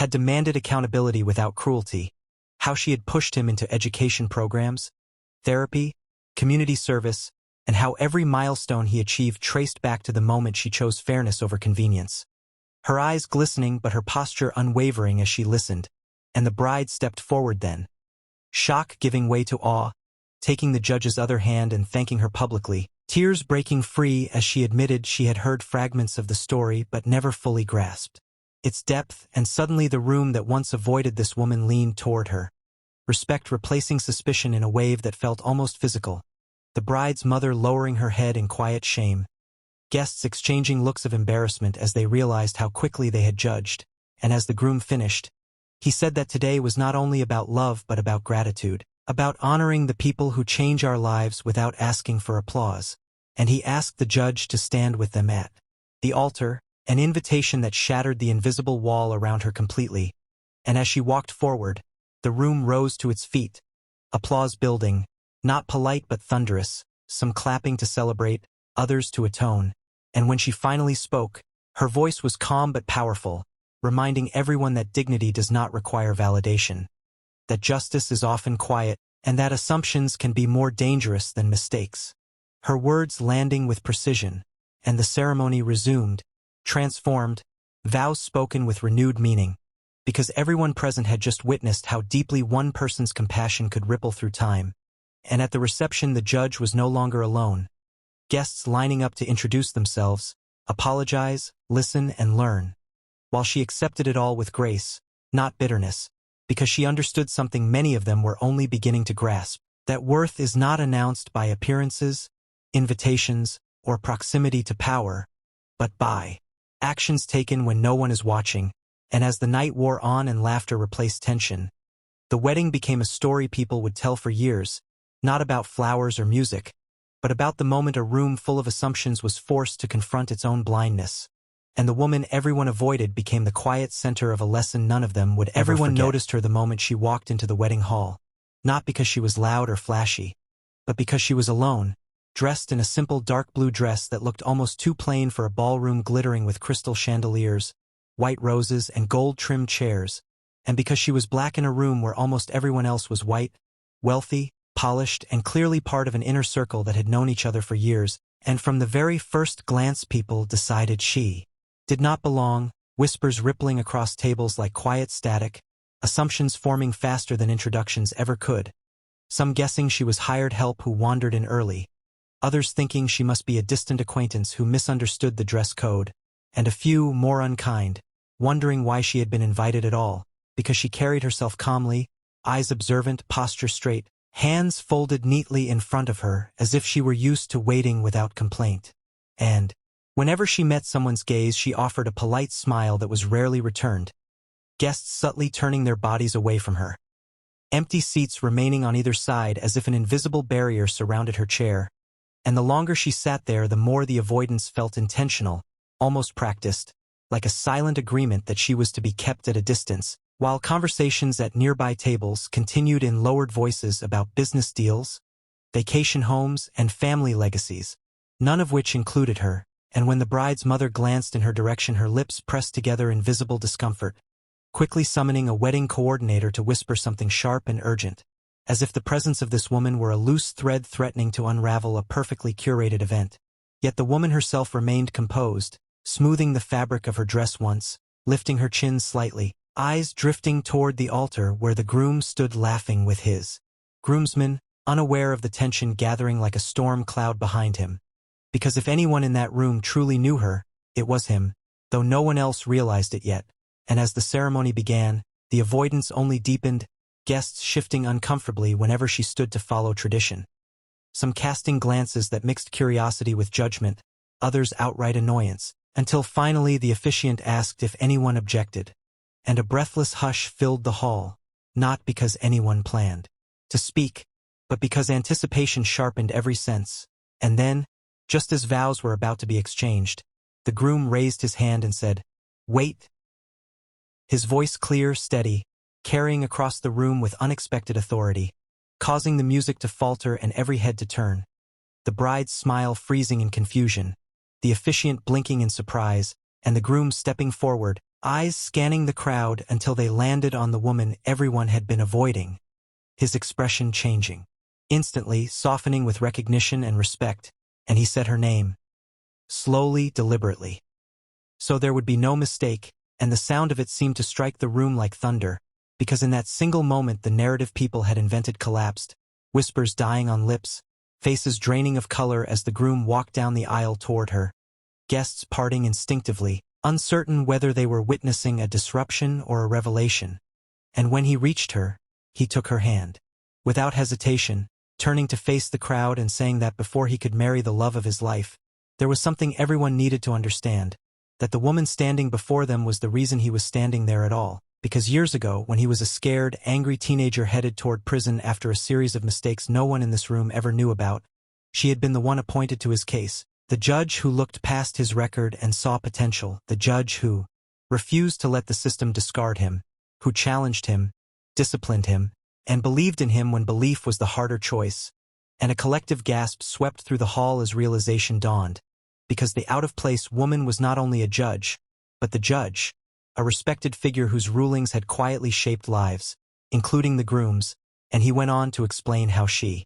had demanded accountability without cruelty, how she had pushed him into education programs, therapy, community service, and how every milestone he achieved traced back to the moment she chose fairness over convenience. Her eyes glistening but her posture unwavering as she listened, and the bride stepped forward then, shock giving way to awe, taking the judge's other hand and thanking her publicly, tears breaking free as she admitted she had heard fragments of the story but never fully grasped its depth, and suddenly the room that once avoided this woman leaned toward her, respect replacing suspicion in a wave that felt almost physical, the bride's mother lowering her head in quiet shame, guests exchanging looks of embarrassment as they realized how quickly they had judged, and as the groom finished, he said that today was not only about love but about gratitude, about honoring the people who change our lives without asking for applause, and he asked the judge to stand with them at the altar, an invitation that shattered the invisible wall around her completely, and as she walked forward, the room rose to its feet, applause building, not polite but thunderous, some clapping to celebrate, others to atone, and when she finally spoke, her voice was calm but powerful, reminding everyone that dignity does not require validation, that justice is often quiet, and that assumptions can be more dangerous than mistakes. Her words landing with precision, and the ceremony resumed, transformed, vows spoken with renewed meaning, because everyone present had just witnessed how deeply one person's compassion could ripple through time. And at the reception the judge was no longer alone, guests lining up to introduce themselves, apologize, listen, and learn, while she accepted it all with grace, not bitterness, because she understood something many of them were only beginning to grasp, that worth is not announced by appearances, invitations, or proximity to power, but by actions taken when no one is watching. And as the night wore on and laughter replaced tension, the wedding became a story people would tell for years, not about flowers or music, but about the moment a room full of assumptions was forced to confront its own blindness. And the woman everyone avoided became the quiet center of a lesson none of them would ever forget. Everyone noticed her the moment she walked into the wedding hall, not because she was loud or flashy, but because she was alone, dressed in a simple dark blue dress that looked almost too plain for a ballroom glittering with crystal chandeliers, white roses, and gold-trimmed chairs, and because she was black in a room where almost everyone else was white, wealthy, polished, and clearly part of an inner circle that had known each other for years, and from the very first glance people decided she did not belong, whispers rippling across tables like quiet static, assumptions forming faster than introductions ever could, some guessing she was hired help who wandered in early, others thinking she must be a distant acquaintance who misunderstood the dress code, and a few, more unkind, wondering why she had been invited at all, because she carried herself calmly, eyes observant, posture straight, hands folded neatly in front of her as if she were used to waiting without complaint. And whenever she met someone's gaze she offered a polite smile that was rarely returned, guests subtly turning their bodies away from her. Empty seats remaining on either side as if an invisible barrier surrounded her chair, and the longer she sat there the more the avoidance felt intentional, almost practiced, like a silent agreement that she was to be kept at a distance, while conversations at nearby tables continued in lowered voices about business deals, vacation homes, and family legacies, none of which included her, and when the bride's mother glanced in her direction her lips pressed together in visible discomfort, quickly summoning a wedding coordinator to whisper something sharp and urgent, as if the presence of this woman were a loose thread threatening to unravel a perfectly curated event. Yet the woman herself remained composed, smoothing the fabric of her dress once, lifting her chin slightly, eyes drifting toward the altar where the groom stood laughing with his groomsmen, unaware of the tension gathering like a storm cloud behind him. Because if anyone in that room truly knew her, it was him, though no one else realized it yet. And as the ceremony began, the avoidance only deepened, guests shifting uncomfortably whenever she stood to follow tradition. Some casting glances that mixed curiosity with judgment, others outright annoyance, until finally the officiant asked if anyone objected. And a breathless hush filled the hall, not because anyone planned to speak, but because anticipation sharpened every sense. And then, just as vows were about to be exchanged, the groom raised his hand and said, "Wait." His voice clear, steady, carrying across the room with unexpected authority, causing the music to falter and every head to turn. The bride's smile freezing in confusion, the officiant blinking in surprise, and the groom stepping forward, eyes scanning the crowd until they landed on the woman everyone had been avoiding, his expression changing, instantly softening with recognition and respect, and he said her name, slowly, deliberately. So there would be no mistake, and the sound of it seemed to strike the room like thunder, because in that single moment the narrative people had invented collapsed, whispers dying on lips, faces draining of color as the groom walked down the aisle toward her, guests parting instinctively, uncertain whether they were witnessing a disruption or a revelation. And when he reached her, he took her hand. Without hesitation, turning to face the crowd and saying that before he could marry the love of his life, there was something everyone needed to understand, that the woman standing before them was the reason he was standing there at all, because years ago, when he was a scared, angry teenager headed toward prison after a series of mistakes no one in this room ever knew about, she had been the one appointed to his case, the judge who looked past his record and saw potential, the judge who refused to let the system discard him, who challenged him, disciplined him, and believed in him when belief was the harder choice. And a collective gasp swept through the hall as realization dawned, because the out-of-place woman was not only a judge, but the judge, a respected figure whose rulings had quietly shaped lives, including the groom's, and he went on to explain how she